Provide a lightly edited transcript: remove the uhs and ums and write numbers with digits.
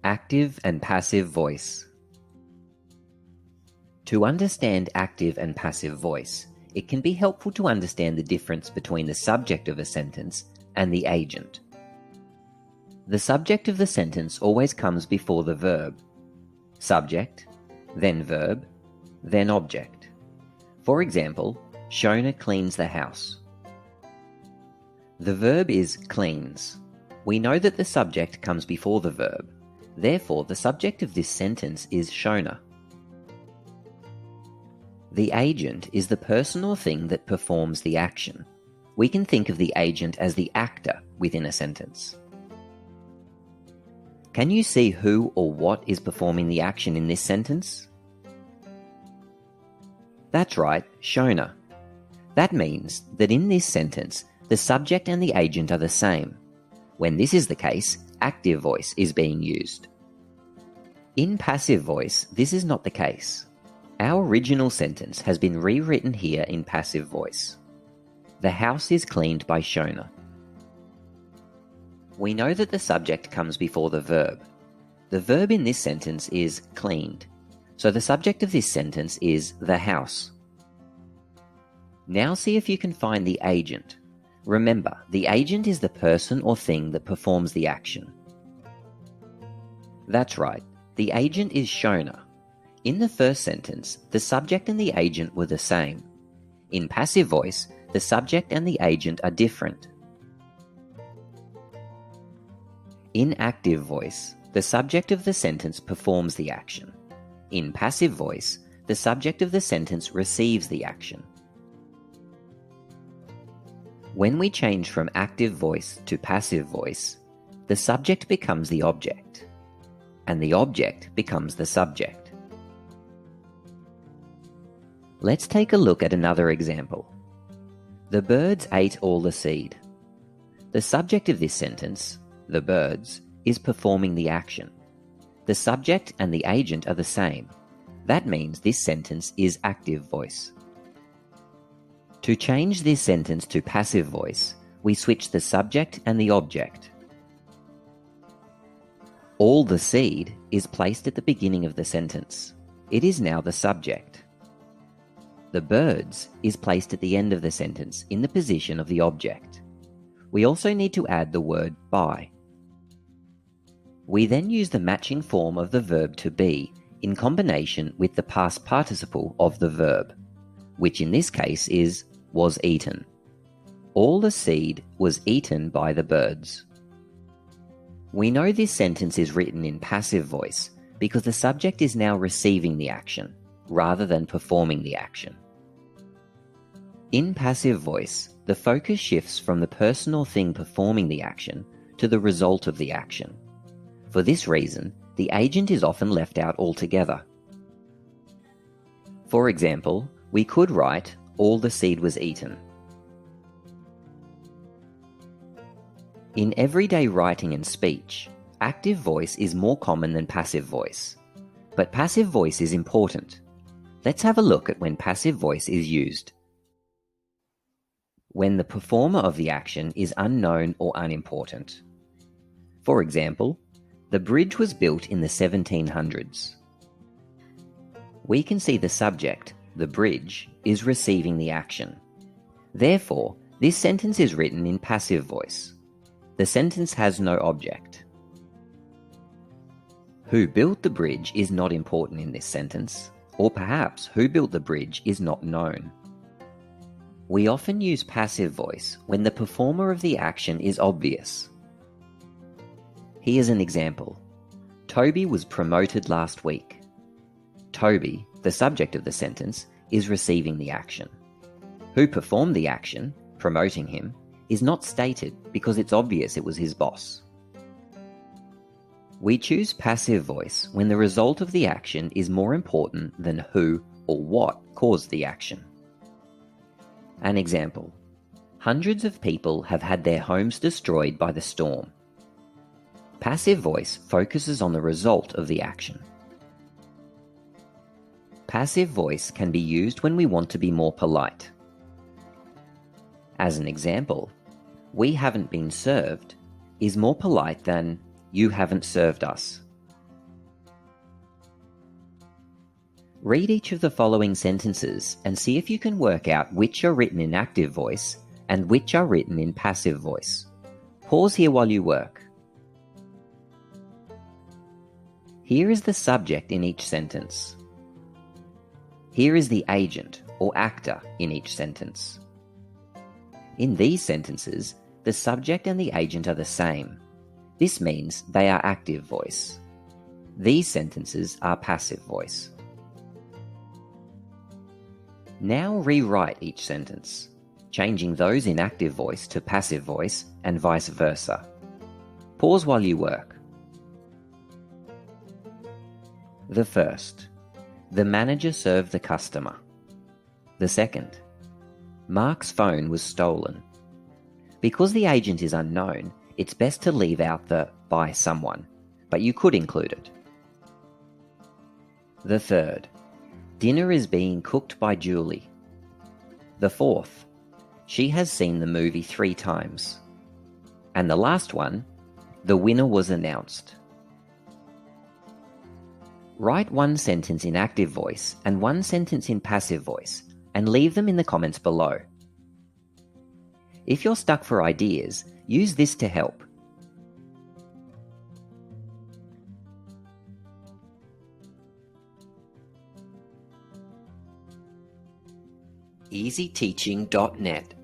Active and passive voice. To understand active and passive voice, it can be helpful to understand the difference between the subject of a sentence and the agent. The subject of the sentence always comes before the verb. Subject, then verb, then object. For example, Shona cleans the house. The verb is cleans. We know that the subject comes before the verb. Therefore, the subject of this sentence is Shona. The agent is the person or thing that performs the action. We can think of the agent as the actor within a sentence. Can you see who or what is performing the action in this sentence? That's right, Shona. That means that in this sentence, the subject and the agent are the same. When this is the case, active voice is being used. In passive voice, this is not the case. Our original sentence has been rewritten here in passive voice. The house is cleaned by Shona. We know that the subject comes before the verb. The verb in this sentence is cleaned, so the subject of this sentence is the house. Now see if you can find the agent. Remember, the agent is the person or thing that performs the action. That's right, the agent is Shona. In the first sentence, the subject and the agent were the same. In passive voice, the subject and the agent are different. In active voice, the subject of the sentence performs the action. In passive voice, the subject of the sentence receives the action. When we change from active voice to passive voice, the subject becomes the object, and the object becomes the subject. Let's take a look at another example. The birds ate all the seed. The subject of this sentence, the birds, is performing the action. The subject and the agent are the same. That means this sentence is active voice. To change this sentence to passive voice, we switch the subject and the object. All the seed is placed at the beginning of the sentence. It is now the subject. The birds is placed at the end of the sentence in the position of the object. We also need to add the word by. We then use the matching form of the verb to be in combination with the past participle of the verb, which in this case is was eaten. All the seed was eaten by the birds. We know this sentence is written in passive voice because the subject is now receiving the action, rather than performing the action. In passive voice, the focus shifts from the person or thing performing the action to the result of the action. For this reason, the agent is often left out altogether. For example, we could write, all the seed was eaten. In everyday writing and speech, active voice is more common than passive voice. But passive voice is important. Let's have a look at when passive voice is used. When the performer of the action is unknown or unimportant. For example, the bridge was built in the 1700s. We can see the subject, the bridge, is receiving the action. Therefore, this sentence is written in passive voice. The sentence has no object. Who built the bridge is not important in this sentence, or perhaps who built the bridge is not known. We often use passive voice when the performer of the action is obvious. Here's an example. Toby was promoted last week. Toby, the subject of the sentence, is receiving the action. Who performed the action, promoting him, is not stated because it's obvious it was his boss. We choose passive voice when the result of the action is more important than who or what caused the action. An example. Hundreds of people have had their homes destroyed by the storm. Passive voice focuses on the result of the action. Passive voice can be used when we want to be more polite. As an example, we haven't been served is more polite than you haven't served us. Read each of the following sentences and see if you can work out which are written in active voice and which are written in passive voice. Pause here while you work. Here is the subject in each sentence. Here is the agent or actor in each sentence. In these sentences, the subject and the agent are the same. This means they are active voice. These sentences are passive voice. Now rewrite each sentence, changing those in active voice to passive voice and vice versa. Pause while you work. The first, the manager served the customer. The second, Mark's phone was stolen. Because the agent is unknown, it's best to leave out the by someone, but you could include it. The third, dinner is being cooked by Julie. The fourth, she has seen the movie 3 times. And the last one, the winner was announced. Write one sentence in active voice and one sentence in passive voice and leave them in the comments below. If you're stuck for ideas, use this to help. EasyTeaching.net